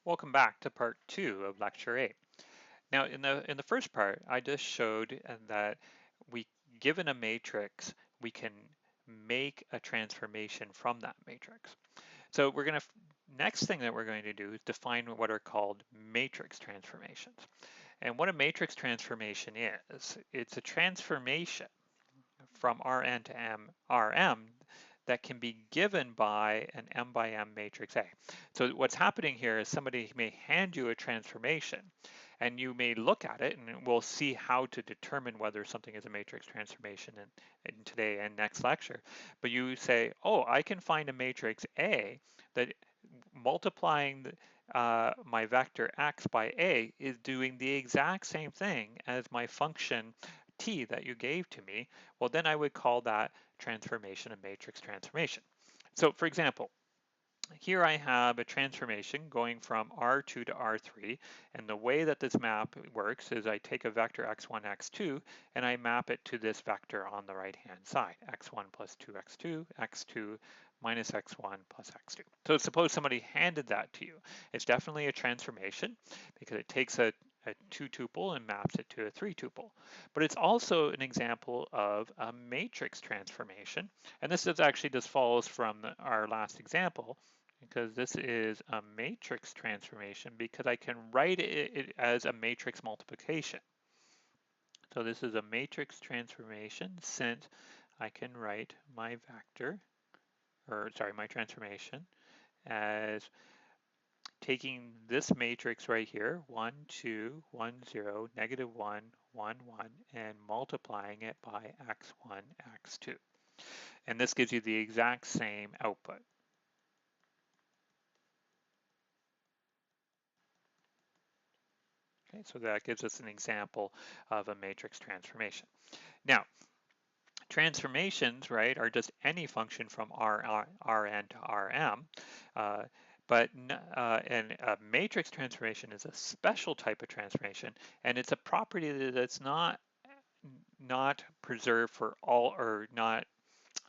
Welcome back to part 2 of lecture 8. Now in the first part, I just showed that given a matrix, we can make a transformation from that matrix. So next thing that we're going to do is define what are called matrix transformations. And what a matrix transformation is, it's a transformation from Rn to Rm that can be given by an M by M matrix A. So what's happening here is somebody may hand you a transformation and you may look at it, and we'll see how to determine whether something is a matrix transformation in today and next lecture. But you say, oh, I can find a matrix A that multiplying my vector x by A is doing the exact same thing as my function t that you gave to me. Well, then I would call that transformation a matrix transformation. So for example, here I have a transformation going from R2 to R3, and the way that this map works is I take a vector x1, x2, and I map it to this vector on the right-hand side, x1 plus 2x2, x2 minus x1 plus x2. So suppose somebody handed that to you. It's definitely a transformation because it takes a 2-tuple and maps it to a 3-tuple. But it's also an example of a matrix transformation. And this is actually just follows from our last example, because this is a matrix transformation because I can write it as a matrix multiplication. So this is a matrix transformation since I can write my vector, or sorry, my transformation as taking this matrix right here, 1, 2, 1, 0, negative 1, 1, 1, and multiplying it by x1, x2. And this gives you the exact same output. Okay, so that gives us an example of a matrix transformation. Now, transformations, right, are just any function from Rn to Rm. And a matrix transformation is a special type of transformation, and it's a property that's not preserved for all, or not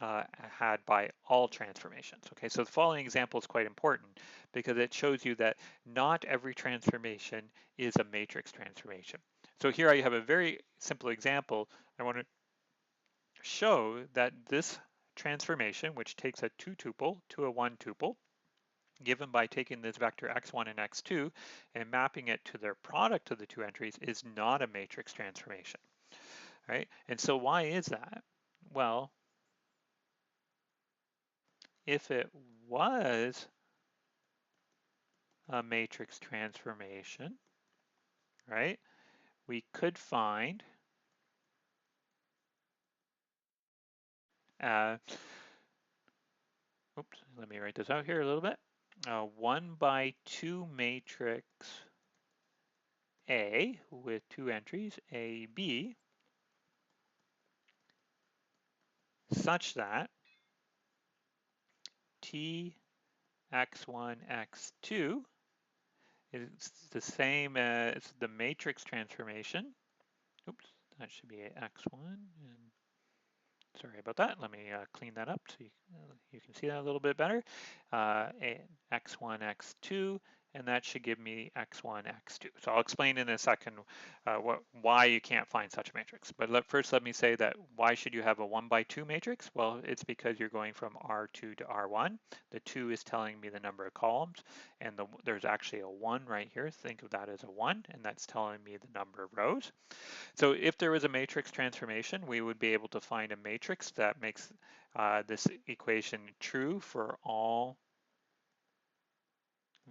had by all transformations. Okay, so the following example is quite important because it shows you that not every transformation is a matrix transformation. So here I have a very simple example. I want to show that this transformation, which takes a 2-tuple to a 1-tuple, given by taking this vector x1 and x2 and mapping it to their product of the two entries, is not a matrix transformation, right? And so why is that? Well, if it was a matrix transformation, right, we could find oops, let me write this out here a little bit. 1 by 2 matrix A with two entries, A, B, such that T, x1, x2 is the same as the matrix transformation. Oops, that should be x1, and sorry about that. Let me clean that up so you can see that a little bit better. x1, x2, and that should give me x1, x2. So I'll explain in a second why you can't find such a matrix. But first let me say that why should you have a 1 by 2 matrix? Well, it's because you're going from R2 to R1. The 2 is telling me the number of columns, and there's actually a 1 right here. Think of that as a 1, and that's telling me the number of rows. So if there was a matrix transformation, we would be able to find a matrix that makes this equation true for all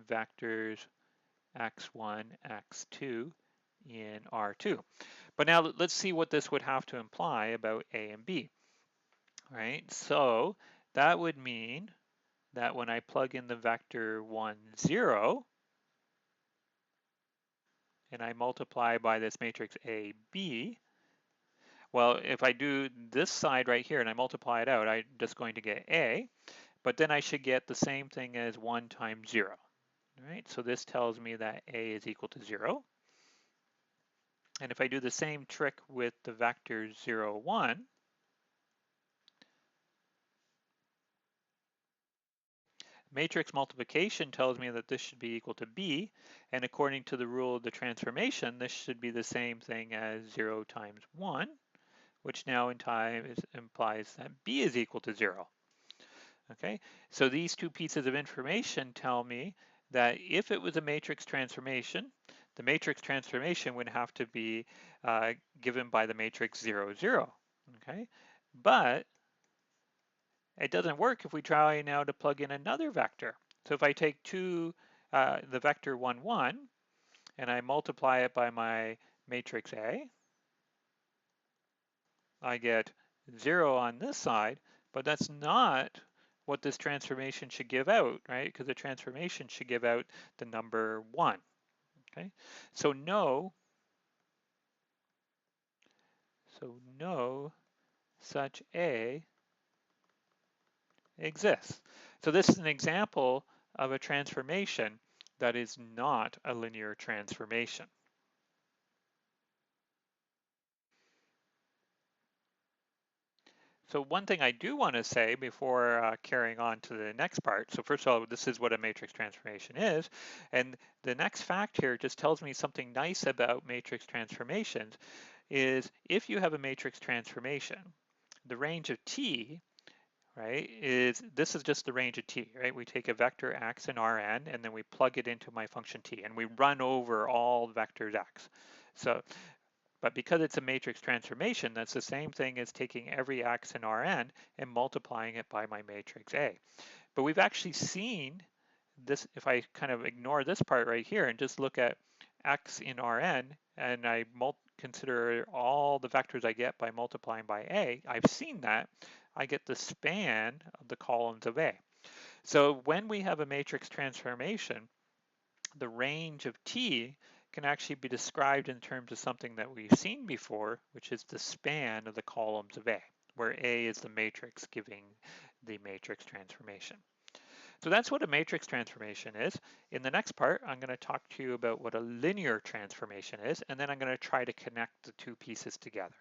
vectors x1, x2 in R2. But now let's see what this would have to imply about A and B. All right, so that would mean that when I plug in the vector 1, 0, and I multiply by this matrix AB, well, if I do this side right here and I multiply it out, I'm just going to get A, but then I should get the same thing as 1 times 0. All right, so this tells me that A is equal to 0. And if I do the same trick with the vector 0, 1, Matrix multiplication tells me that this should be equal to b, and according to the rule of the transformation, this should be the same thing as 0 times 1, which now in time implies that b is equal to 0. Okay, so these two pieces of information tell me that if it was a matrix transformation, the matrix transformation would have to be given by the matrix 0, 0. Okay, but it doesn't work if we try now to plug in another vector. So if I take the vector 1, 1, and I multiply it by my matrix A, I get 0 on this side, but that's not what this transformation should give out, right? Because the transformation should give out the number 1, okay? So no such A exists. So this is an example of a transformation that is not a linear transformation. So one thing I do want to say before carrying on to the next part, so first of all, this is what a matrix transformation is, and the next fact here just tells me something nice about matrix transformations, is if you have a matrix transformation, the range of t, right, this is just the range of t, right? We take a vector x and Rn, and then we plug it into my function t, and we run over all vectors x. But because it's a matrix transformation, that's the same thing as taking every x in Rn and multiplying it by my matrix A. But we've actually seen this, if I kind of ignore this part right here and just look at x in Rn, and I consider all the vectors I get by multiplying by A, I've seen that I get the span of the columns of A. So when we have a matrix transformation, the range of T can actually be described in terms of something that we've seen before, which is the span of the columns of A, where A is the matrix giving the matrix transformation. So that's what a matrix transformation is. In the next part, I'm going to talk to you about what a linear transformation is, and then I'm going to try to connect the two pieces together.